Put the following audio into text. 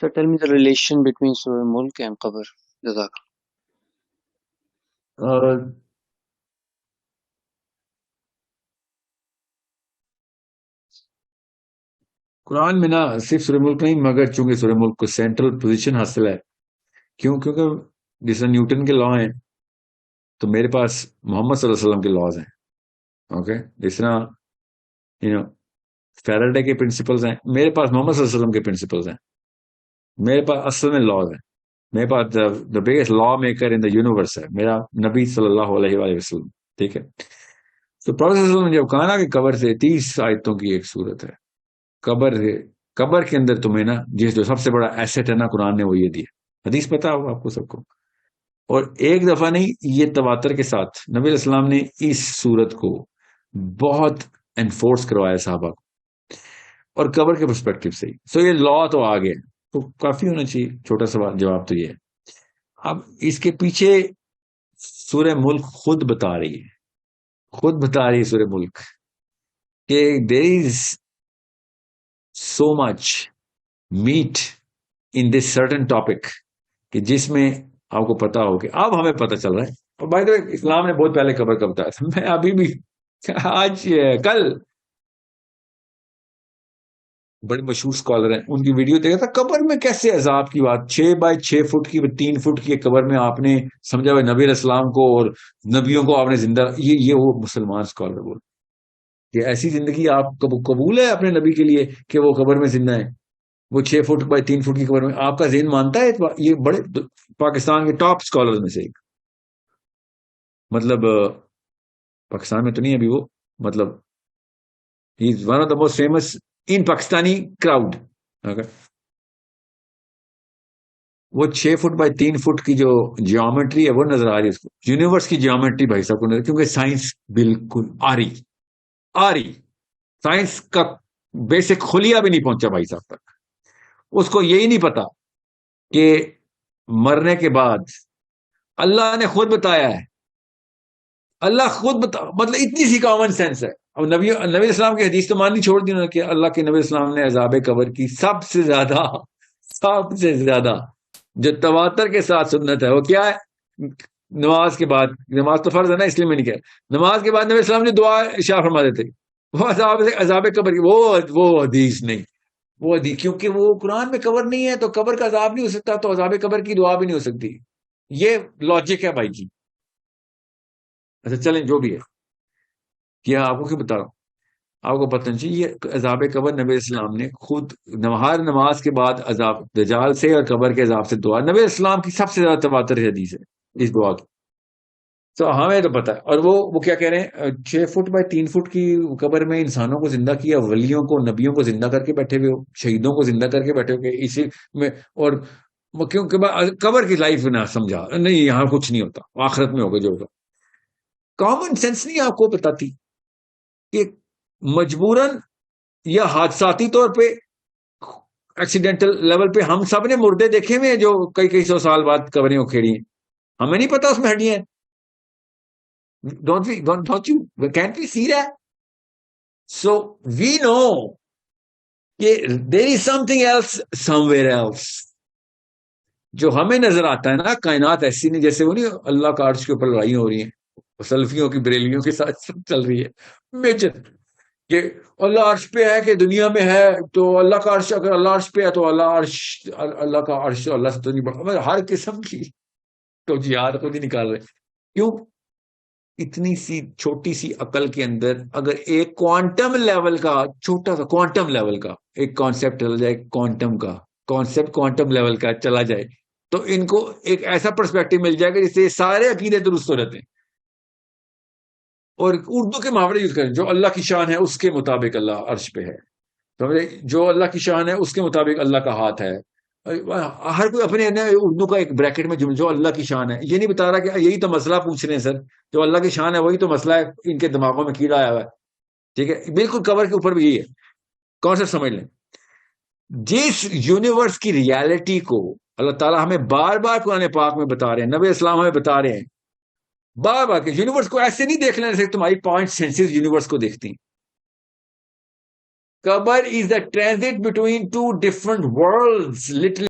So tell me the relation between Surah Mulk and Qabr. Jazak. قرآن میں نہ صرف سورہ ملک نہیں مگر چونکہ سورہ ملک کو سینٹرل پوزیشن حاصل ہے. کیونکہ جس طرح نیوٹن کے لا ہیں تو میرے پاس محمد صلی اللہ علیہ وسلم کے لاز ہیں. اوکے, جس طرح فیراڈے کے پرنسپلز ہیں, میرے پاس محمد صلی اللہ علیہ وسلم کے پرنسپلز ہیں. میرے پاس اصل میں لاز ہیں. میرے پاس the biggest law maker in the universe ہے میرا نبی صلی اللہ علیہ وآلہ وسلم. ٹھیک ہے, تو پروفیسر صلی اللہ علیہ وسلم نے جب کہا نا کہ قبر سے 30 آیتوں کی ایک صورت ہے, قبر کے اندر تمہیں نا جو سب سے بڑا ایسٹ ہے نا قرآن نے وہ یہ دیا. حدیث پتا ہوگا آپ کو سب کو, اور ایک دفعہ نہیں, یہ تواتر کے ساتھ نبی علیہ السلام نے اس صورت کو بہت انفورس کروایا صحابہ کو, اور قبر کے پرسپیکٹو سے. سو یہ لا تو آ گیا, تو کافی ہونا چاہیے. چھوٹا سوال جواب تو یہ ہے. اب اس کے پیچھے سورہ ملک خود بتا رہی ہے سورہ ملک کہ there is so much meat in this certain topic کہ جس میں آپ کو پتا ہو کہ اب ہمیں پتا چل رہا ہے. اور بائی دا وے اسلام نے بہت پہلے قبر کا بتایا تھا. میں ابھی بھی کل بڑے مشہور اسکالر ہیں, ان کی ویڈیو دیکھا تھا, قبر میں کیسے عذاب کی بات, 6x6 فٹ کی 3 فٹ کی قبر میں آپ نے سمجھا ہوا نبی علیہ السلام کو اور نبیوں کو آپ نے زندہ. یہ وہ مسلمان اسکالر بول کہ ایسی زندگی آپ قبول ہے اپنے نبی کے لیے کہ وہ قبر میں زندہ ہے, وہ 6 فٹ بائی 3 فٹ کی قبر میں. آپ کا ذہن مانتا ہے یہ بڑے پاکستان کے ٹاپ اسکالر میں سے ایک, مطلب پاکستان میں تو نہیں ابھی وہ, مطلب ہی is one of the most famous in Pakistani crowd. وہ 6 فٹ بائی 3 فٹ کی جو جیومیٹری ہے وہ نظر آ رہی ہے اس کو, یونیورس کی جیومیٹری بھائی صاحب کو نظر, کیونکہ سائنس بالکل آ رہی سائنس کا بیسک خلیہ بھی نہیں پہنچا بھائی صاحب تک. اس کو یہی نہیں پتا کہ مرنے کے بعد اللہ نے خود بتایا ہے, مطلب اتنی سی کامن سینس ہے. اب نبی اسلام کی حدیث تو ماننی چھوڑ دی انہوں نے کہ اللہ کے نبی اسلام نے عذاب قبر کی سب سے زیادہ جو تواتر کے ساتھ سنت ہے وہ کیا ہے, نماز کے بعد, نماز تو فرض ہے نا اس لیے میں نہیں کہا, نماز کے بعد نبی اسلام نے دعا ارشاد فرما دیتے, وہ عذاب قبر کی وہ حدیث نہیں, وہ حدیث کیونکہ وہ قرآن میں قبر نہیں ہے تو قبر کا عذاب نہیں ہو سکتا, تو عذاب قبر کی دعا بھی نہیں ہو سکتی. یہ لاجک ہے بھائی جی. اچھا چلیں جو بھی ہے, کیا آپ کو کیوں بتا رہا ہوں, آپ کو پتہ نہیں چاہیے یہ عذاب قبر نبی اسلام نے خود ہر نماز کے بعد عذاب دجال سے اور قبر کے عذاب سے دعا, نبی اسلام کی سب سے زیادہ تواتر حدیث ہے اس دعا کی. تو ہمیں تو پتا ہے. اور وہ کیا کہہ رہے ہیں, 6 فٹ بائی 3 فٹ کی قبر میں انسانوں کو زندہ کیا, ولیوں کو نبیوں کو زندہ کر کے بیٹھے ہوئے ہو, شہیدوں کو زندہ کر کے بیٹھے ہوئے اسی میں. اور کیونکہ قبر کی لائف نہ سمجھا نہیں, یہاں کچھ نہیں ہوتا, آخرت میں ہوگا جو ہوگا. کامن سینس نہیں آپ کو بتاتی کہ مجبوراً یا حادثاتی طور پہ ایکسیڈنٹل لیول پہ ہم سب نے مردے دیکھے ہوئے ہیں جو کئی 100 سال بعد قبریں اکھیڑی ہیں, ہمیں نہیں پتا اس میں ہڈیاں ہیں. Don't you? Can't we see that? So we know there is something else somewhere else. جو ہمیں نظر آتا ہے نا, کائنات ایسی نہیں جیسے وہ نہیں اللہ کا عرش کے اوپر لڑائیاں ہو رہی ہیں, سلفیوں کی بریلیوں کے ساتھ چل رہی ہے میجر کہ اللہ عرش پہ ہے کہ دنیا میں ہے, تو اللہ کا عرش, اگر اللہ عرش پہ ہے تو اللہ کا عرش اللہ سے تو نہیں بڑھا. ہر قسم کی تو جہاد خود ہی نکال رہے. کیوں؟ اتنی سی چھوٹی سی عقل کے اندر اگر ایک کوانٹم لیول کا, چھوٹا سا کوانٹم لیول کا ایک کانسیپٹ چلا جائے, کوانٹم لیول کا چلا جائے, تو ان کو ایک ایسا پرسپیکٹو مل جائے گا جس سے سارے عقیدے درست ہو رہتے ہیں. اور اردو کے محاورے یوز کریں, جو اللہ کی شان ہے اس کے مطابق اللہ عرش پہ ہے, جو اللہ کی شان ہے اس کے مطابق اللہ کا ہاتھ ہے. ہر کوئی اپنے اردو کا ایک بریکٹ میں جو اللہ کی شان ہے, یہ نہیں بتا رہا کہ یہی تو مسئلہ پوچھ رہے ہیں سر, جو اللہ کی شان ہے وہی تو مسئلہ ہے, ان کے دماغوں میں کیڑا آیا ہوا ہے. ٹھیک ہے, بالکل قبر کے اوپر بھی یہی ہے کانسیپٹ, سمجھ لیں. جس یونیورس کی ریالٹی کو اللہ تعالیٰ ہمیں بار بار قرآن پاک میں بتا رہے ہیں, نبی اسلام ہمیں بتا رہے ہیں بار بار کہ یونیورس کو ایسے نہیں دیکھ لینے سے تمہاری پوائنٹ سینسز یونیورس کو دیکھتی ہیں. قبر is the transit between two different worlds, literally.